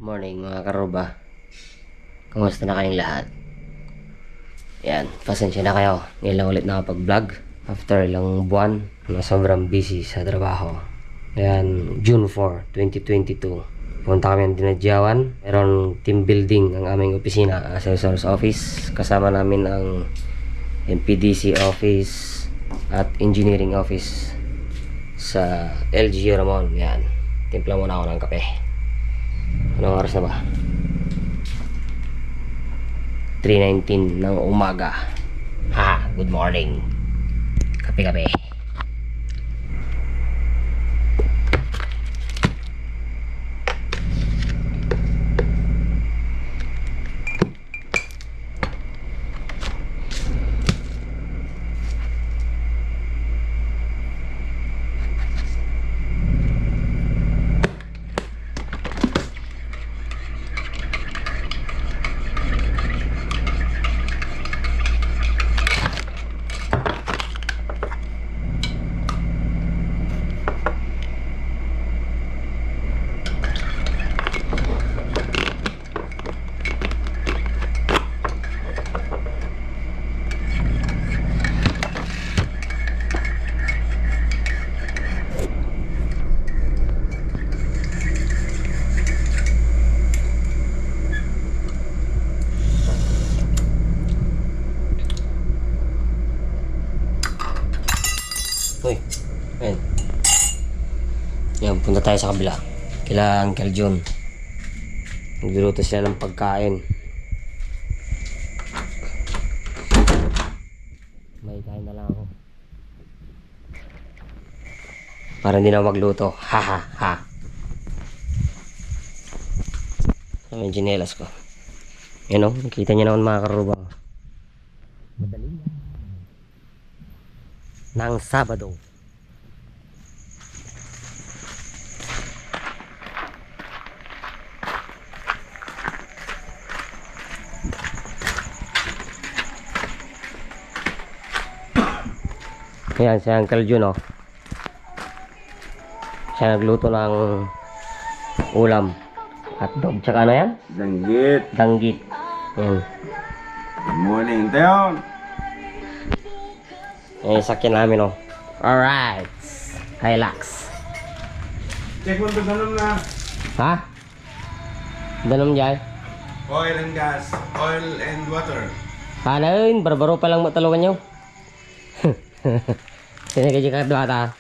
Morning mga karuba. Kumusta na kayong lahat? Yan, pasensya na kayo. Ngayon lang ulit nakapag-vlog after ilang buwan na sobrang busy sa trabaho. Yan, June 4, 2022. Punta kami ng Dinadyawan. Meron team building ang aming opisina, Assessor's Office. Kasama namin ang MPDC Office at Engineering Office sa LG Ramon. Yan, timpla muna ako ng kape. Anong oras na ba? 3:19 ng umaga. Good morning. Kape-kape. Uy, ayan. Yan, punta tayo sa kabila. Kila Uncle John. Nagluluto sila ng pagkain. May kain na lang ako. Para hindi na magluto. Ha. May chinelas ko. Yan o, nakita niyo naman mga karuba. Madali yan. Nang Sabado. Ayan si Uncle Jun, oh. Siya nagluto ng ulam. Hotdog, tsaka ano yan? Danggit. Danggit. Ayan. Good morning, Teon. Ayan yung sakyan namin, oh. Alright. Hilux. Check mo ito, danom na. Ha? Danom dyan? Oil and gas. Oil and water. Sana yun, barbaro pa lang matulungan nyo. Sinigay ka bata.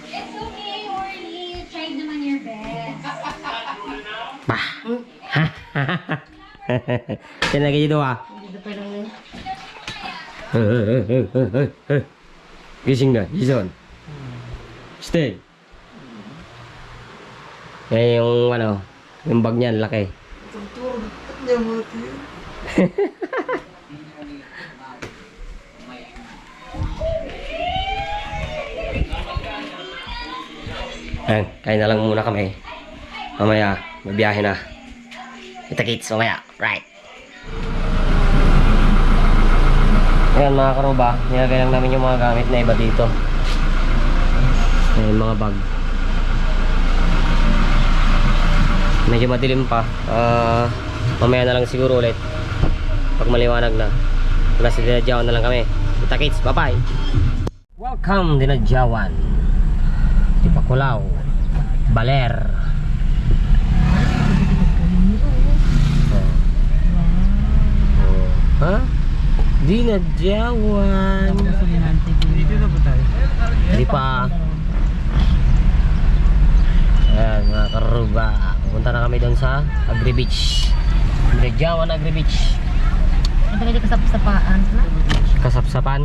It's okay, Orly. You tried naman your best. Sinigay dito ah. Gising na, Jason. Stay. Yan yung ano, yung bag niyan, laki. Ayan, kain na lang muna kami. Mamaya, mabiyahe na. Kita-kits, mamaya. Right. Ayan mga karuba, nilagay lang namin yung mga gamit na iba dito. Ayan, mga bag. Medyo madilim pa. Mamaya na lang siguro ulit. Pag maliwanag na. Nasa Dinadyawan na lang kami. Kita-kits, bye-bye. Welcome Dinadyawan. Tipakulaw. Baler. Ha? Dinadyawan. Dito na ba tayo? Hindi pa. Ayan mga karuba. Pupunta na kami doon sa Agri Beach. Dinadyawan Agri Beach. Ito na kasapsapaan. Kasapsapan.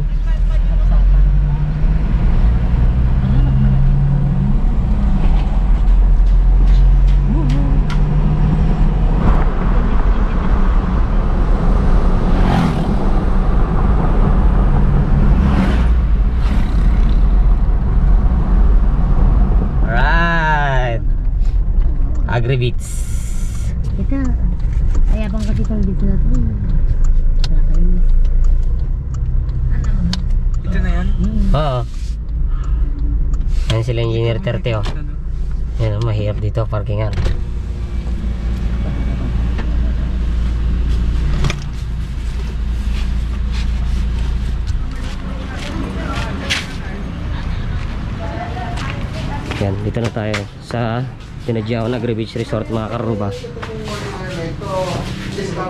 Agri-Beats. Ito. Kaya bang kasi pang dito natin. Nakakainis. Oo. Ayan sila Engineer 30 oh. Yan, mahirap dito parkingan. Yan, dito na tayo sa Dinadjao Agri Beach Resort mga karuba.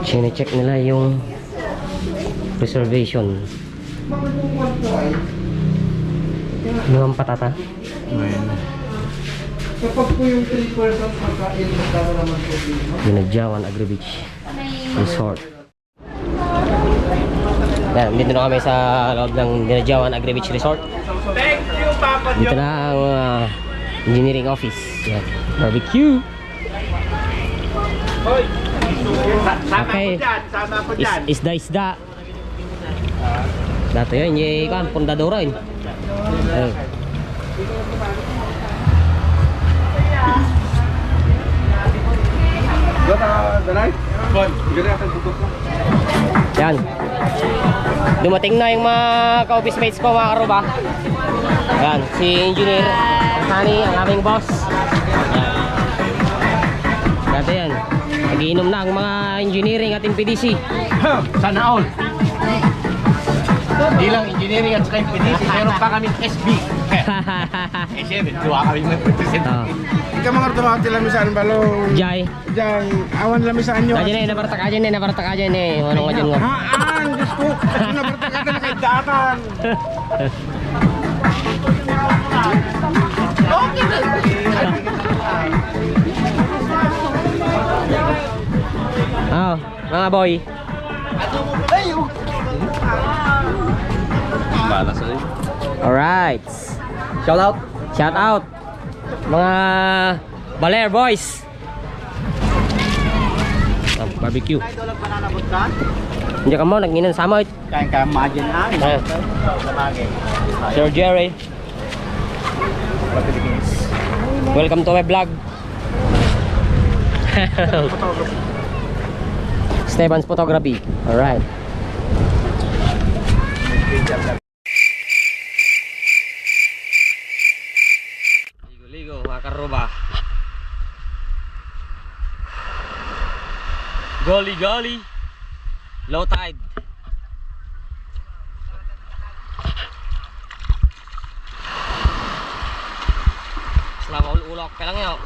Chine-check nila yung reservation. Yung patata. Kapag po yung 3 persons pagkain, magkano naman po dito? Dinadjao Agri Beach Resort. Yan, dito na kami sa loob ng Dinadjao Agri Beach Resort. Thank you, Papa Dito na ang engineering office. Yan, barbecue. Hoy! Sama Okay. ko dyan, sama ko dyan. Isda. Dato yun, yung kan, pundadora yun. Ayun. Danay? Bon, gano'n ako tutok ko. Yan. Dumating na yung mga ka-office mates ko mga karuba. Yan, si Engineer Hani, ang aming boss. Yan. Dati yan. Nagiinom na ang mga engineering at PDC. Sana all. Hindi lang engineering at saka yung PDC, meron pa kami SB. Eh siyempre, dua kami mag-represent. Oh. Ika mga tumati lamisan balong. Jai. Diyan, awan lamisan nyo. Kajan nabartak aja nih. Ano ngayon ngo? Haan, Diyos ko. Kasi nabartakatan na kay datan. Oh, mga boy. Balas na Alright. Shout out. Mga Baler boys. Barbecue. Hindi ka mo, nag-inan sa mo. Kain ka imagine na. Sir Jerry. Welcome to my vlog. Steban's Photography. Alright. Ligo-ligo mga karuba. Golly. Low tide. Selama ulok pa lang yun.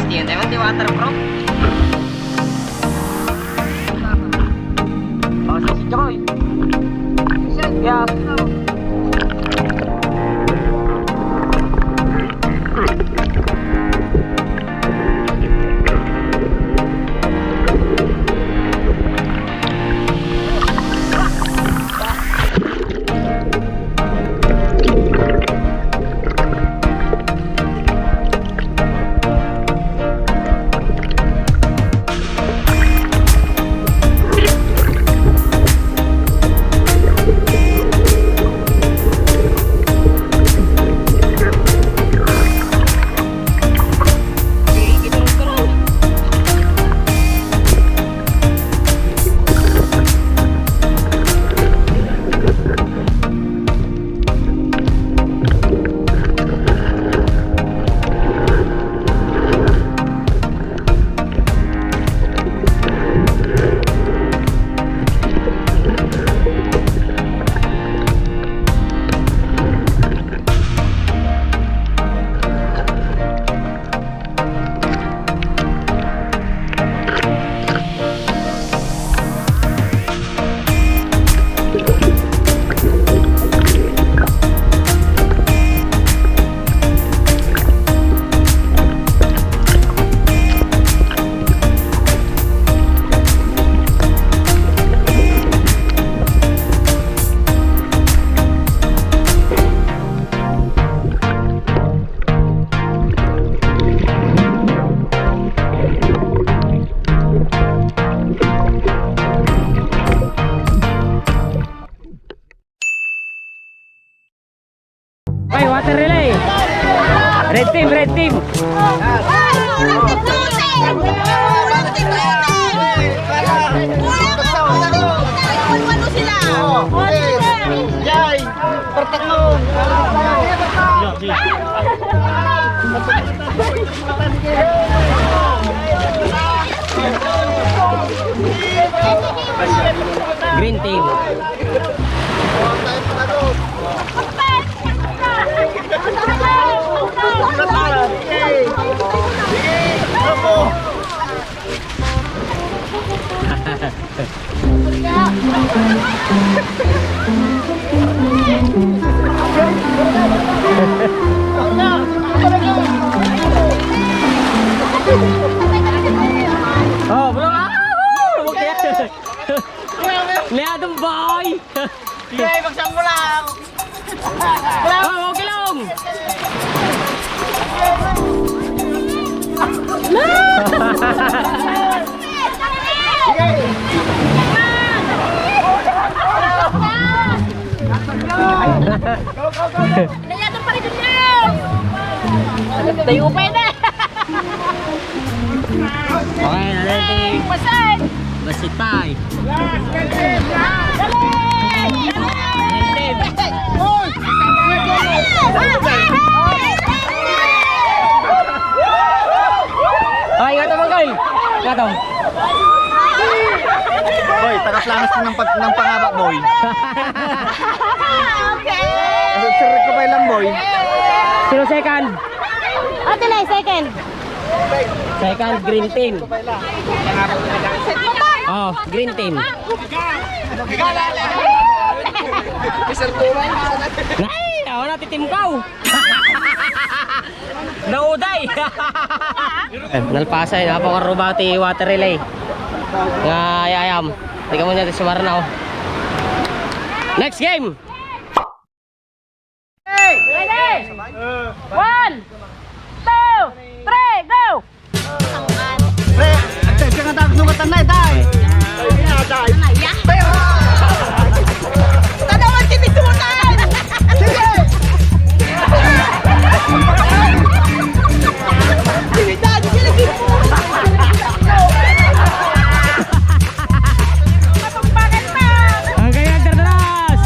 Stiyan tayo di water bro. Oh, si Joy. Yeah. Red team, red team. Yay! Pertakno! Green team. Oh, belum ako! Lihatong boy! Yay! Magsang mo lang! Oh, okay lang! Nayado pa rin niya! Tayo pa yun eh! Okay, natin. Masan! Basit pa eh. Ay, nga naman kayo. Nga to. Boy, takas langas ng pangaba, boy. Sir ko pa ilang, boy. Sino second? Ate na, second. Second, green team. Oh, green team. Nay, ako na titim ko. Nauday. Nalpasay, napakarubati water relay. Nga ayam. Tingnan mo niya si Marna. Next game. Ready? 1, 2, 3, go! Pre, atensya nga tayo sumatan na, day. Tanawan kinisunan! Sige! Ang kaya terderas.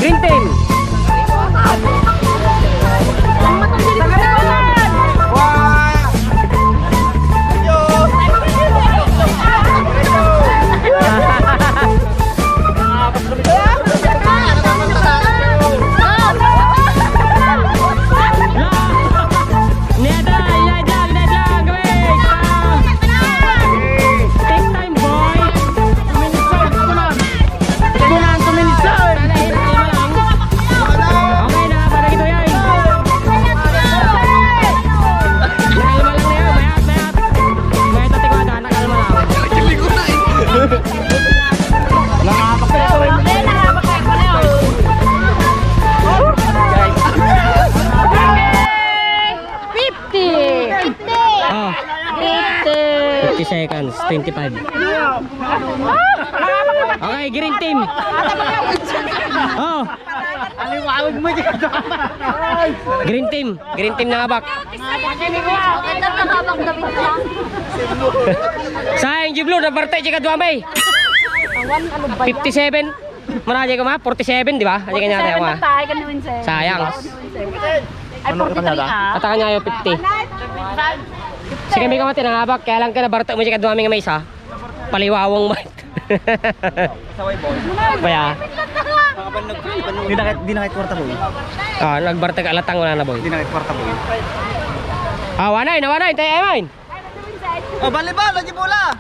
Green team. 25. Okay, green team. Oh. Aliwawag mo dyan. Green team. Green team na habak. Sayang Jiblo, nabarte siya kadwamay. 57. Maraja ka ma? 47, di ba? Aja kanya tayo ma. Sayang. Ay, 43 ah. Atakan niya yung 50. Sige may kamati na habak. Kaya lang ka nabarte mo siya kadwamay nga may isa. Paliwawang mo. Kaya? Di na kahit kwarta boy. Ah, nagbarte ka alatang wala na boy. Di na kahit kwarta boy. Ah, wanay, tayo ay main. Oh, bali-bal, lagi bola.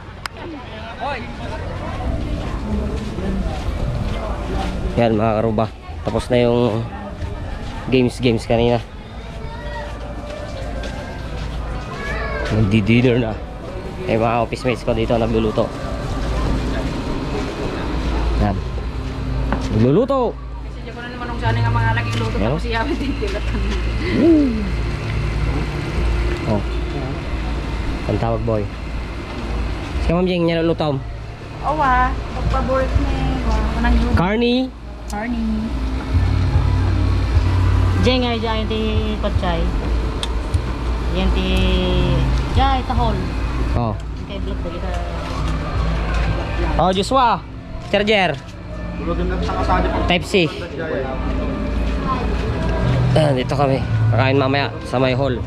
Yan mga karuba. Tapos na yung games kanina. Nagdi-dinner na. Eh mga office mates ko dito nagluluto. Yan. Nagluluto. Kasi ko na naman nung sana nga mga laging luto Ano? tapos iyawit din tilatan. Oh. Ang tawag boy. Si Ma'am Jing, niya luluto. Owa, pagpaborit ni. Kanang yung Carney. Carney. Jeng ay dyan ti Pachay. Yan ti Jai tahol. Oh. Kay vlog dali ka. Oh, Joshua. Charger. Tulogin lang sa kasali po. Type C. Dito kami. Kakain mamaya sa may hall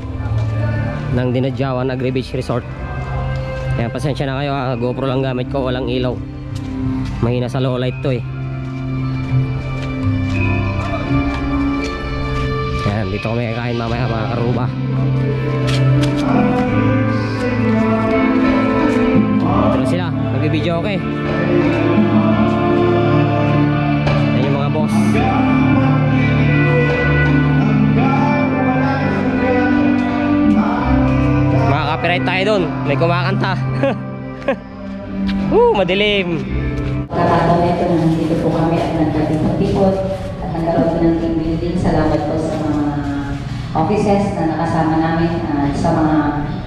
ng Dinadjawan Agri Beach Resort. Kaya pasensya na kayo ha. GoPro lang gamit ko. Walang ilaw. Mahina sa low light to eh. Yan. Dito kami kakain mamaya mga karuba. Dito na sila. Nag-video okay. Yan yung mga boss. Makaka-copyright tayo dun. May kumakanta. Madilim. Kakataon na ito na nandito po kami at nagkatipag-tipod at nagkaroon ng team building. Salamat po sa mga offices na nakasama namin at sa mga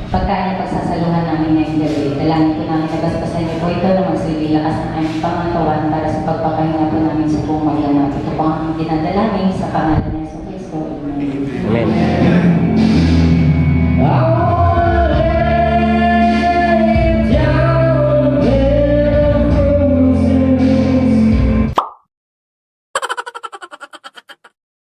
pagkain at pagsasaluhan namin ngayong gabi. Dalangin po namin na basbasan niyo po ito na magsilbi lakas ng aming pangatawan para sa pagpapahinga po namin sa buong maglamag. Ito po ang aming dinadalangin sa pangalan ng Yesu Cristo. Amen. Amen.